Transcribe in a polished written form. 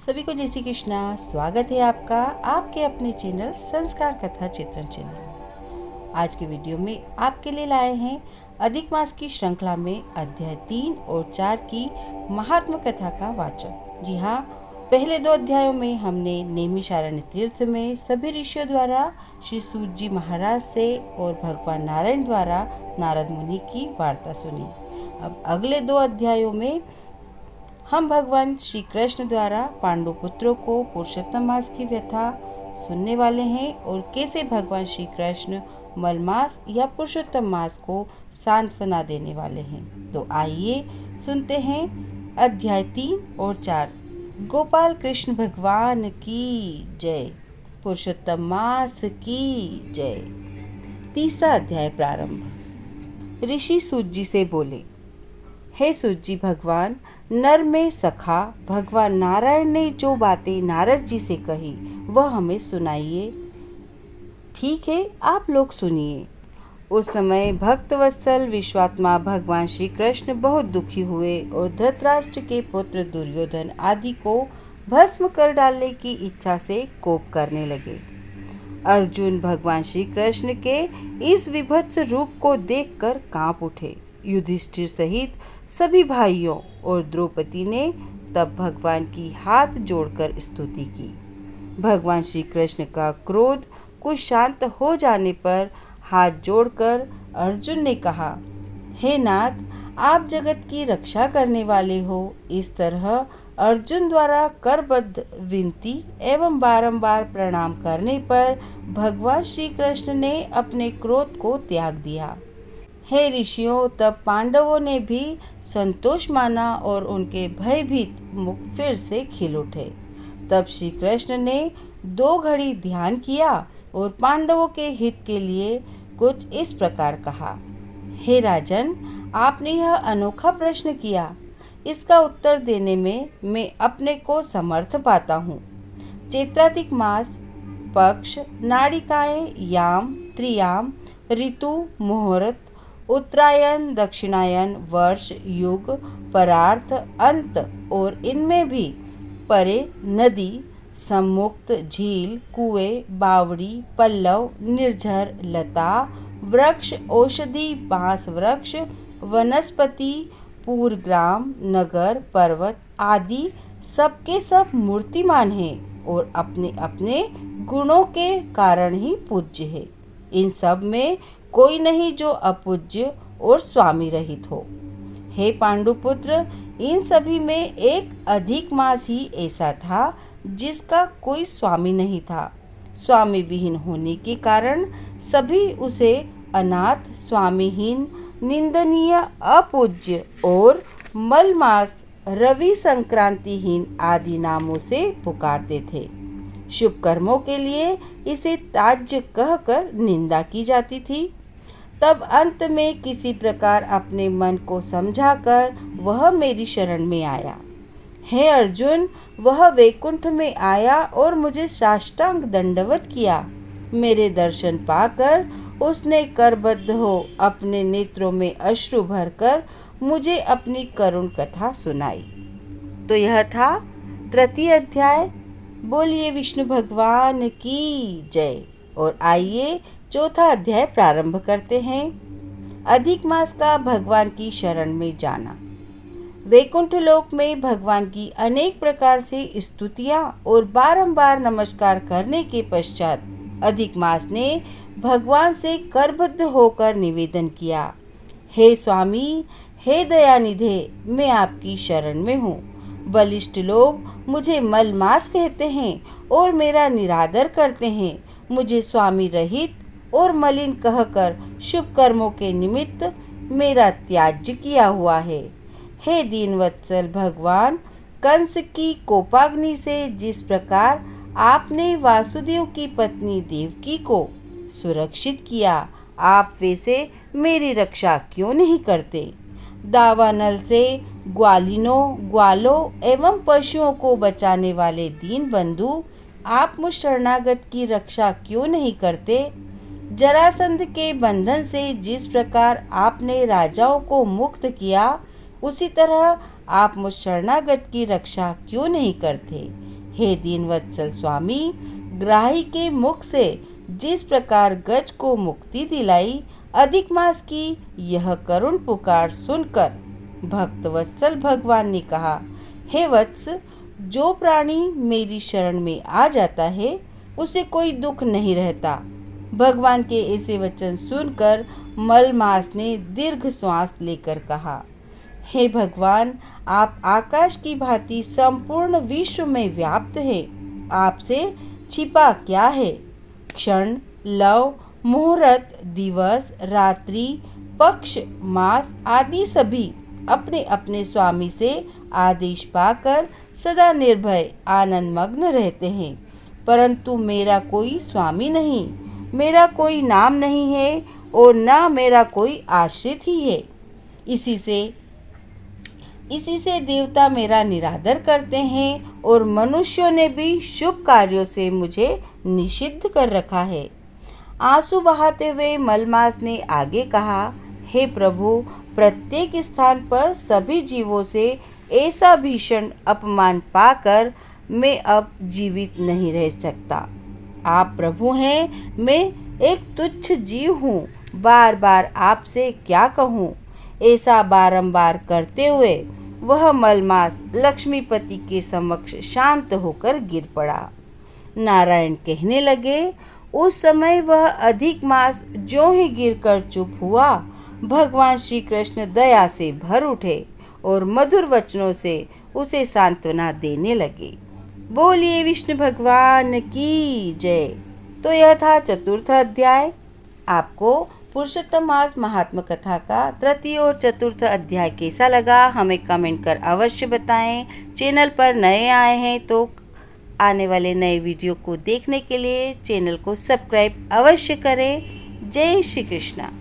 सभी को जय श्री कृष्णा। स्वागत है आपका आपके अपने चैनल संस्कार कथा चित्रण चैनल। आज के वीडियो में आपके लिए लाए हैं अधिक मास की श्रृंखला में अध्याय 3 और 4 की महात्म कथा का वाचन। जी हाँ, पहले 2 अध्यायों में हमने नैमिषारण्य तीर्थ में सभी ऋषियों द्वारा श्री सूत जी महाराज से और भगवान नारायण द्वारा नारद मुनि की वार्ता सुनी। अब अगले 2 अध्यायों में हम भगवान श्री कृष्ण द्वारा पांडु पुत्रों को पुरुषोत्तम मास की व्यथा सुनने वाले हैं और कैसे भगवान श्री कृष्ण मल मास या पुरुषोत्तम मास को सांत्वना देने वाले हैं। तो आइए सुनते हैं अध्याय 3 और 4। गोपाल कृष्ण भगवान की जय, पुरुषोत्तम मास की जय। तीसरा अध्याय प्रारंभ। ऋषि सूत जी से बोले, हे सूत जी भगवान, नर में सखा भगवान नारायण ने जो बातें नारद जी से कही वह हमें सुनाइए। ठीक है, आप लोग सुनिए। उस समय भक्तवत्सल विश्वात्मा भगवान श्री कृष्ण बहुत दुखी हुए और धृतराष्ट्र के पुत्र दुर्योधन आदि को भस्म कर डालने की इच्छा से कोप करने लगे। अर्जुन भगवान श्री कृष्ण के इस विभत्स रूप को देखकर कांप उठे। युधिष्ठिर सहित सभी भाइयों और द्रौपदी ने तब भगवान की हाथ जोड़कर स्तुति की। भगवान श्री कृष्ण का क्रोध कुछ शांत हो जाने पर हाथ जोड़कर अर्जुन ने कहा, हे नाथ, आप जगत की रक्षा करने वाले हो। इस तरह अर्जुन द्वारा करबद्ध विनती एवं बारंबार प्रणाम करने पर भगवान श्री कृष्ण ने अपने क्रोध को त्याग दिया। हे ऋषियों, तब पांडवों ने भी संतोष माना और उनके भयभीत मुख फिर से खिल उठे। तब श्री कृष्ण ने 2 घड़ी ध्यान किया और पांडवों के हित के लिए कुछ इस प्रकार कहा, हे राजन, आपने यह अनोखा प्रश्न किया। इसका उत्तर देने में मैं अपने को समर्थ पाता हूँ। चैत्राधिक मास, पक्ष, नाड़िकाएं, याम, त्रियाम, ऋतु, मुहूर्त, उत्तरायण, दक्षिणायन, वर्ष, युग, परार्थ, अंत और इनमें भी परे नदी, सम्मुक्त, झील, कुएं, बावड़ी, पल्लव, निर्झर, लता, वृक्ष, औषधि, बांस वृक्ष, वनस्पति, पूरग्राम, नगर, पर्वत आदि सबके सब मूर्तिमान हैं और अपने अपने गुणों के कारण ही पूज्य है। इन सब में कोई नहीं जो अपूज्य और स्वामी रहित हो। हे पांडुपुत्र, इन सभी में एक अधिक मास ही ऐसा था जिसका कोई स्वामी नहीं था। स्वामी विहीन होने के कारण सभी उसे अनाथ, स्वामीहीन, निंदनीय, अपूज्य और मलमास, रवि संक्रांतिहीन आदि नामों से पुकारते थे। शुभ कर्मों के लिए इसे त्याज्य कहकर निंदा की जाती थी। तब अंत में किसी प्रकार अपने मन को समझाकर वह मेरी शरण में आया। हे अर्जुन, वह वैकुंठ में आया और मुझे साष्टांग दंडवत किया। मेरे दर्शन पाकर उसने करबद्ध हो अपने नेत्रों में अश्रु भरकर मुझे अपनी करुण कथा सुनाई। तो यह था तृतीय अध्याय। बोलिए विष्णु भगवान की जय। और आइए चौथा अध्याय प्रारंभ करते हैं। अधिक मास का भगवान की शरण में जाना। वैकुंठ लोक में भगवान की अनेक प्रकार से स्तुतियां और बारंबार नमस्कार करने के पश्चात अधिक मास ने भगवान से करबद्ध होकर निवेदन किया, हे स्वामी, हे दयानिधे, मैं आपकी शरण में हूँ। बलिष्ठ लोग मुझे मलमास कहते हैं और मेरा निरादर करते हैं। मुझे स्वामी रहित और मलिन कहकर शुभ कर्मों के निमित्त मेरा त्याज्य किया हुआ है। हे दीनवत्सल भगवान, कंस की कोपाग्नि से जिस प्रकार आपने वासुदेव की पत्नी देवकी को सुरक्षित किया, आप वैसे मेरी रक्षा क्यों नहीं करते? दावानल से ग्वालिनों, ग्वालों एवं पशुओं को बचाने वाले दीन बंधु, आप मुझ शरणागत की रक्षा क्यों नहीं करते? जरासंध के बंधन से जिस प्रकार आपने राजाओं को मुक्त किया, उसी तरह आप मुझ शरणागत की रक्षा क्यों नहीं करते? हे दीनवत्सल स्वामी, ग्राही के मुख से जिस प्रकार गज को मुक्ति दिलाई, अधिक मास की यह करुण पुकार सुनकर भक्त वत्सल भगवान ने कहा, हे वत्स, जो प्राणी मेरी शरण में आ जाता है उसे कोई दुख नहीं रहता। भगवान के ऐसे वचन सुनकर मलमास ने दीर्घ श्वास लेकर कहा, हे भगवान, आप आकाश की भांति संपूर्ण विश्व में व्याप्त हैं। आपसे छिपा क्या है? क्षण, लव, मुहूर्त, दिवस, रात्रि, पक्ष, मास आदि सभी अपने अपने स्वामी से आदेश पाकर सदा निर्भय आनंद मग्न रहते हैं, परंतु मेरा कोई स्वामी नहीं, मेरा कोई नाम नहीं है और न मेरा कोई आश्रित ही है। इसी से देवता मेरा निरादर करते हैं और मनुष्यों ने भी शुभ कार्यों से मुझे निषिद्ध कर रखा है। आंसू बहाते हुए मलमास ने आगे कहा, हे प्रभु, प्रत्येक स्थान पर सभी जीवों से ऐसा भीषण अपमान पाकर मैं अब जीवित नहीं रह सकता। आप प्रभु हैं, मैं एक तुच्छ जीव हूँ, बार बार आपसे क्या कहूँ। ऐसा बारंबार करते हुए वह मलमास लक्ष्मीपति के समक्ष शांत होकर गिर पड़ा। नारायण कहने लगे, उस समय वह अधिक मास जो ही गिरकर चुप हुआ, भगवान श्री कृष्ण दया से भर उठे और मधुर वचनों से उसे सांत्वना देने लगे। बोलिए विष्णु भगवान की जय। तो यह था चतुर्थ अध्याय। आपको पुरुषोत्तम मास महात्म कथा का तृतीय और चतुर्थ अध्याय कैसा लगा, हमें कमेंट कर अवश्य बताएं। चैनल पर नए आए हैं तो आने वाले नए वीडियो को देखने के लिए चैनल को सब्सक्राइब अवश्य करें। जय श्री कृष्णा।